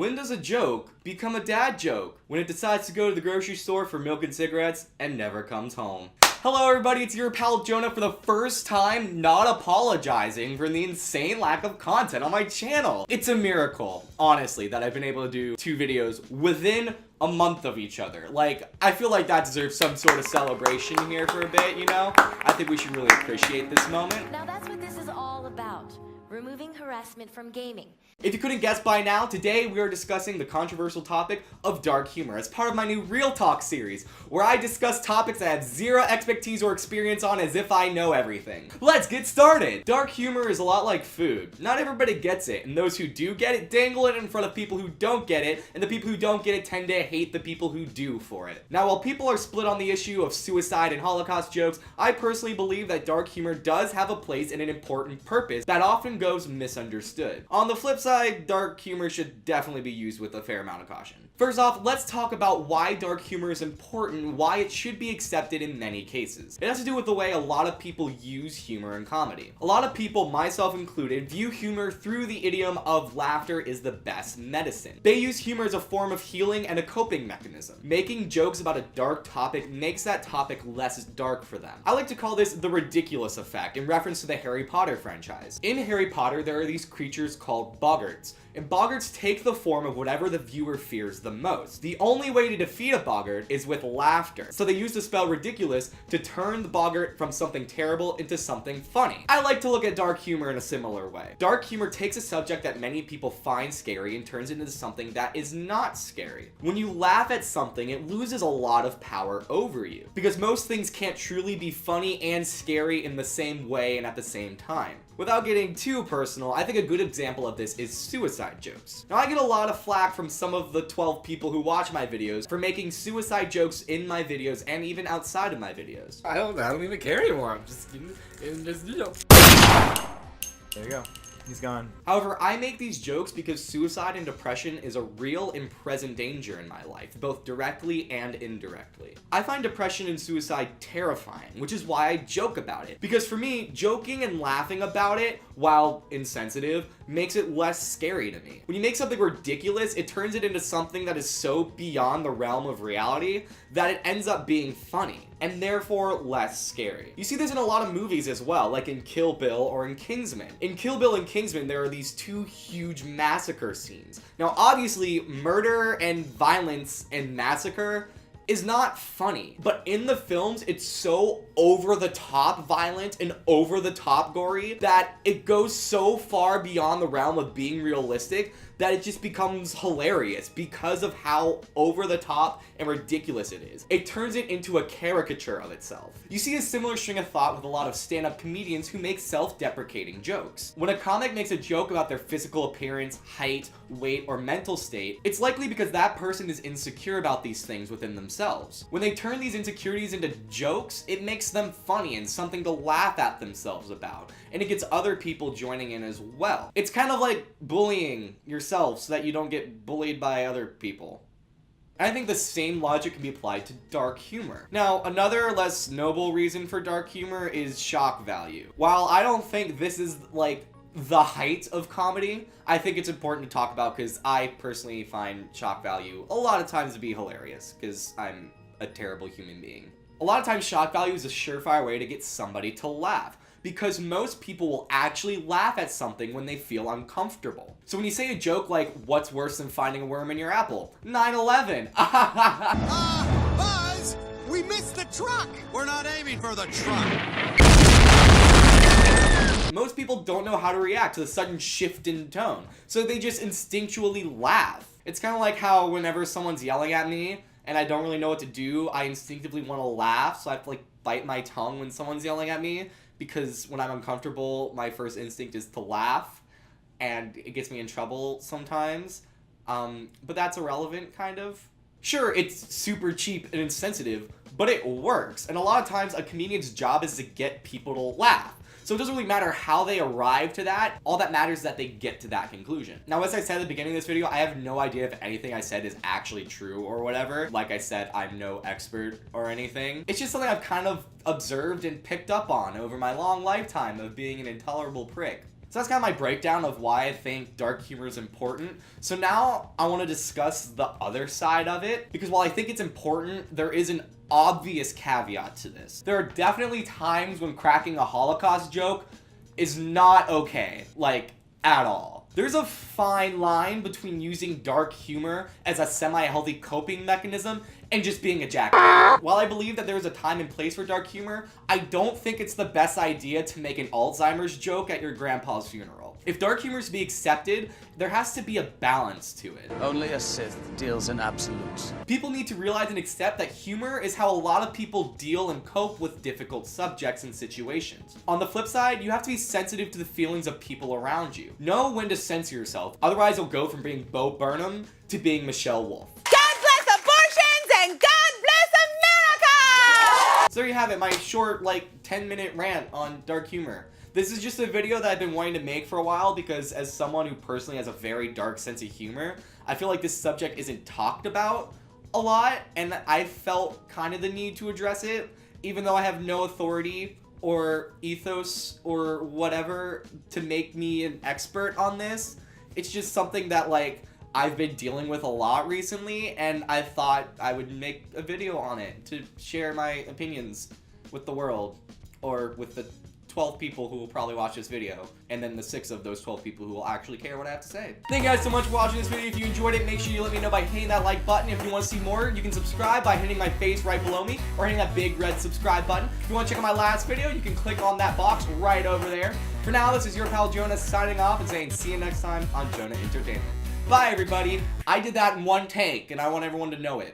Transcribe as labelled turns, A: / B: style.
A: When does a joke become a dad joke? When it decides to go to the grocery store for milk and cigarettes and never comes home. Hello everybody, it's your pal Jonah for the first time not apologizing for the insane lack of content on my channel. It's a miracle, honestly, that I've been able to do 2 videos within a month of each other. Like, I feel like that deserves some sort of celebration here for a bit, you know? I think we should really appreciate this moment.
B: Now that's what this is all about. Removing harassment from gaming.
A: If you couldn't guess by now, today we are discussing the controversial topic of dark humor as part of my new Real Talk series, where I discuss topics I have zero expertise or experience on as if I know everything. Let's get started! Dark humor is a lot like food. Not everybody gets it, and those who do get it dangle it in front of people who don't get it, and the people who don't get it tend to hate the people who do for it. Now, while people are split on the issue of suicide and Holocaust jokes, I personally believe that dark humor does have a place and an important purpose that often goes misunderstood. On the flip side, dark humor should definitely be used with a fair amount of caution. First off, let's talk about why dark humor is important, why it should be accepted in many cases. It has to do with the way a lot of people use humor in comedy. A lot of people, myself included, view humor through the idiom of laughter is the best medicine. They use humor as a form of healing and a coping mechanism. Making jokes about a dark topic makes that topic less dark for them. I like to call this the ridiculous effect in reference to the Harry Potter franchise. In Harry Potter, there are these creatures called boggarts, and boggarts take the form of whatever the viewer fears the most. The only way to defeat a boggart is with laughter. So they use the spell ridiculous to turn the boggart from something terrible into something funny. I like to look at dark humor in a similar way. Dark humor takes a subject that many people find scary and turns it into something that is not scary. When you laugh at something, it loses a lot of power over you, because most things can't truly be funny and scary in the same way and at the same time. Without getting too personal, I think a good example of this is suicide jokes. Now, I get a lot of flack from some of the 12 people who watch my videos for making suicide jokes in my videos and even outside of my videos.
C: I don't even care anymore. I'm just you know. There you go. He's gone.
A: However, I make these jokes because suicide and depression is a real and present danger in my life, both directly and indirectly. I find depression and suicide terrifying, which is why I joke about it. Because for me, joking and laughing about it, while insensitive, makes it less scary to me. When you make something ridiculous, it turns it into something that is so beyond the realm of reality that it ends up being funny, and therefore less scary. You see this in a lot of movies as well, like in Kill Bill or in Kingsman. In Kill Bill and Kingsman, there are these 2 huge massacre scenes. Now, obviously, murder and violence and massacre is not funny, but in the films, it's so over-the-top violent and over-the-top gory that it goes so far beyond the realm of being realistic that it just becomes hilarious because of how over-the-top and ridiculous it is. It turns it into a caricature of itself. You see a similar string of thought with a lot of stand-up comedians who make self-deprecating jokes. When a comic makes a joke about their physical appearance, height, weight, or mental state, it's likely because that person is insecure about these things within themselves. When they turn these insecurities into jokes, it makes them funny and something to laugh at themselves about, and it gets other people joining in as well. It's kind of like bullying yourself so that you don't get bullied by other people. I think the same logic can be applied to dark humor. Now, another less noble reason for dark humor is shock value. While I don't think this is like the height of comedy, I think it's important to talk about because I personally find shock value a lot of times to be hilarious because I'm a terrible human being. A lot of times shock value is a surefire way to get somebody to laugh, because most people will actually laugh at something when they feel uncomfortable. So when you say a joke like, what's worse than finding a worm in your apple? 9/11.
D: Buzz! We missed the truck! We're not aiming for the truck!
A: Most people don't know how to react to the sudden shift in tone, so they just instinctually laugh. It's kind of like how whenever someone's yelling at me and I don't really know what to do, I instinctively want to laugh, so I have to like bite my tongue when someone's yelling at me, because when I'm uncomfortable, my first instinct is to laugh, and it gets me in trouble sometimes. But that's irrelevant, kind of. Sure, it's super cheap and insensitive, but it works, and a lot of times a comedian's job is to get people to laugh. So it doesn't really matter how they arrive to that. All that matters is that they get to that conclusion. Now, as I said at the beginning of this video, I have no idea if anything I said is actually true or whatever. Like I said, I'm no expert or anything. It's just something I've kind of observed and picked up on over my long lifetime of being an intolerable prick. So that's kind of my breakdown of why I think dark humor is important. So now I want to discuss the other side of it, because while I think it's important, there is an obvious caveat to this. There are definitely times when cracking a Holocaust joke is not okay, like, at all. There's a fine line between using dark humor as a semi-healthy coping mechanism and just being a jackass. While I believe that there is a time and place for dark humor, I don't think it's the best idea to make an Alzheimer's joke at your grandpa's funeral. If dark humor is to be accepted, there has to be a balance to it.
E: Only a Sith deals in absolutes.
A: People need to realize and accept that humor is how a lot of people deal and cope with difficult subjects and situations. On the flip side, you have to be sensitive to the feelings of people around you. Know when to censor yourself, otherwise you'll go from being Bo Burnham to being Michelle Wolf.
F: God bless abortions and God bless America!
A: So there you have it, my short, like, 10-minute rant on dark humor. This is just a video that I've been wanting to make for a while because as someone who personally has a very dark sense of humor, I feel like this subject isn't talked about a lot, and I felt kind of the need to address it, even though I have no authority or ethos or whatever to make me an expert on this. It's just something that, like, I've been dealing with a lot recently, and I thought I would make a video on it to share my opinions with the world, or with the 12 people who will probably watch this video, and then the 6 of those 12 people who will actually care what I have to say. Thank you guys so much for watching this video. If you enjoyed it, make sure you let me know by hitting that like button. If you want to see more, you can subscribe by hitting my face right below me, or hitting that big red subscribe button. If you want to check out my last video, you can click on that box right over there. For now, this is your pal Jonah signing off and saying see you next time on Jonah Entertainment. Bye everybody. I did that in one take, and I want everyone to know it.